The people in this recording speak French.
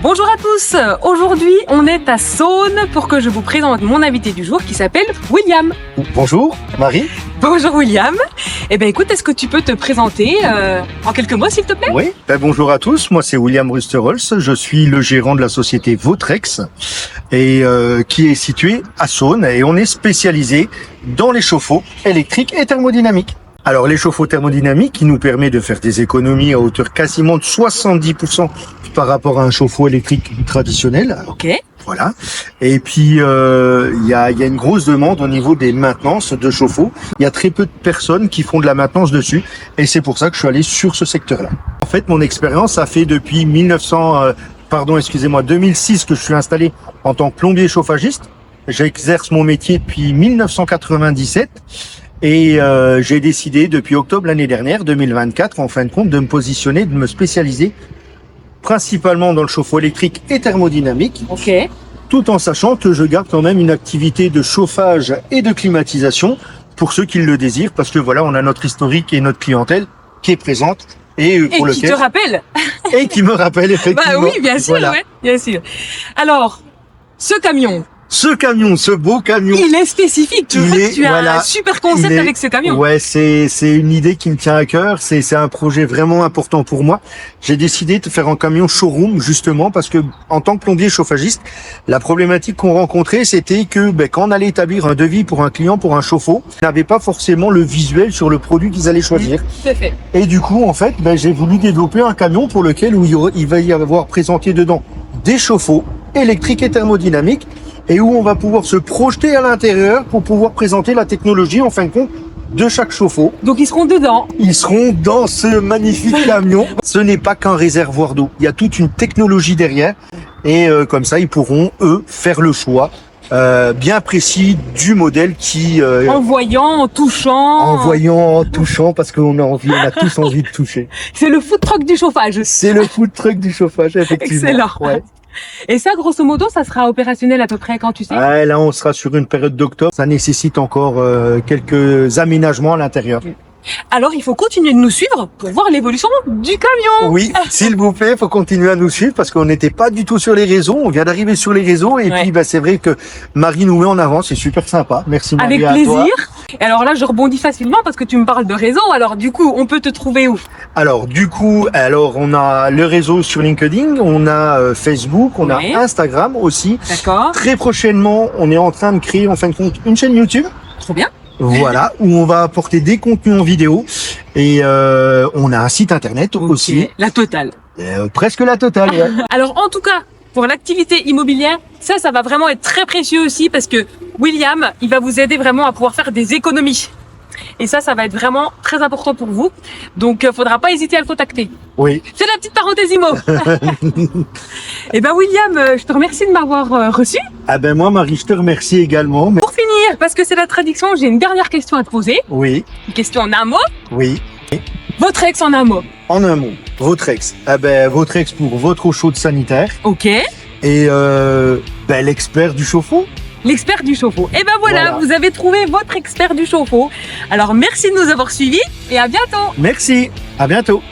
Bonjour à tous, aujourd'hui on est à Saône pour que je vous présente mon invité du jour qui s'appelle William. Bonjour Marie. Bonjour William. Eh bien écoute, est-ce que tu peux te présenter en quelques mots s'il te plaît? Oui, bonjour à tous, moi c'est William Rusterholz, je suis le gérant de la société Vautrex et qui est située à Saône et on est spécialisé dans les chauffe-eau électriques et thermodynamiques. Alors les chauffe-eau thermodynamiques qui nous permet de faire des économies à hauteur quasiment de 70% par rapport à un chauffe-eau électrique traditionnel. Ok. Voilà. Et puis il y a une grosse demande au niveau des maintenances de chauffe-eau. Il y a très peu de personnes qui font de la maintenance dessus et c'est pour ça que je suis allé sur ce secteur-là. En fait, mon expérience a fait depuis 2006 que je suis installé en tant que plombier chauffagiste. J'exerce mon métier depuis 1997. Et j'ai décidé depuis octobre l'année dernière, 2024, en fin de compte, de me positionner, de me spécialiser principalement dans le chauffe-eau électrique et thermodynamique, Ok. tout en sachant que je garde quand même une activité de chauffage et de climatisation pour ceux qui le désirent, parce que voilà, on a notre historique et notre clientèle qui est présente et pour Et qui te rappelle? et qui me rappelle effectivement. Bah oui, bien sûr, Voilà. ouais, bien sûr. Alors, ce camion, Ce camion, ce beau camion. il est spécifique. Tu as un super concept avec ce camion. Ouais, c'est une idée qui me tient à cœur. C'est un projet vraiment important pour moi. J'ai décidé de faire un camion showroom justement parce que en tant que plombier chauffagiste, la problématique qu'on rencontrait, c'était que quand on allait établir un devis pour un client pour un chauffe-eau, on n'avait pas forcément le visuel sur le produit qu'ils allaient choisir. Tout à fait. Et du coup, en fait, j'ai voulu développer un camion pour lequel il va y avoir présenté dedans des chauffe-eau électriques et thermodynamiques, et où on va pouvoir se projeter à l'intérieur pour pouvoir présenter la technologie, en fin de compte, de chaque chauffe-eau. Donc ils seront dedans. Ils seront dans ce magnifique camion. Ce n'est pas qu'un réservoir d'eau. Il y a toute une technologie derrière. Et comme ça, ils pourront, eux, faire le choix bien précis du modèle qui... En voyant, en touchant. en voyant, en touchant, parce qu'on a tous envie de toucher. C'est le food truck du chauffage. C'est le food truck du chauffage, effectivement. Excellent. Ouais. Et ça, grosso modo, ça sera opérationnel à peu près quand tu sais? Ah, là, on sera sur une période d'octobre. Ça nécessite encore quelques aménagements à l'intérieur. Alors, il faut continuer de nous suivre pour voir l'évolution du camion. Oui, s'il vous plaît, faut continuer à nous suivre parce qu'on n'était pas du tout sur les réseaux. On vient d'arriver sur les réseaux et Ouais. puis c'est vrai que Marie nous met en avant. C'est super sympa. Merci Marie. Avec à plaisir. toi. Et alors là, je rebondis facilement parce que tu me parles de réseau. Alors du coup, on peut te trouver où? Alors du coup, on a le réseau sur LinkedIn, on a Facebook, on Ouais. a Instagram aussi. D'accord. Très prochainement, on est en train de créer en fin de compte une chaîne YouTube. Trop bien. Voilà, où on va apporter des contenus en vidéo et on a un site internet aussi, La totale. presque la totale. Ouais. Alors en tout cas, pour l'activité immobilière, ça va vraiment être très précieux aussi parce que William, il va vous aider vraiment à pouvoir faire des économies. Et ça va être vraiment très important pour vous. Donc, faudra pas hésiter à le contacter. Oui. C'est la petite parenthèse immo. Eh ben William, je te remercie de m'avoir reçu. Ah ben moi Marie, je te remercie également. Pour finir, parce que c'est la tradition, j'ai une dernière question à te poser. Oui, Une question en un mot. oui. Votre ex en un mot. En un mot, Vautrex. Ah ben Vautrex pour votre eau chaude sanitaire Ok. et l'expert du chauffe-eau. L'expert du chauffe-eau. Et ben voilà, Voilà. vous avez trouvé votre expert du chauffe-eau. Alors merci de nous avoir suivis et à bientôt. Merci. À bientôt.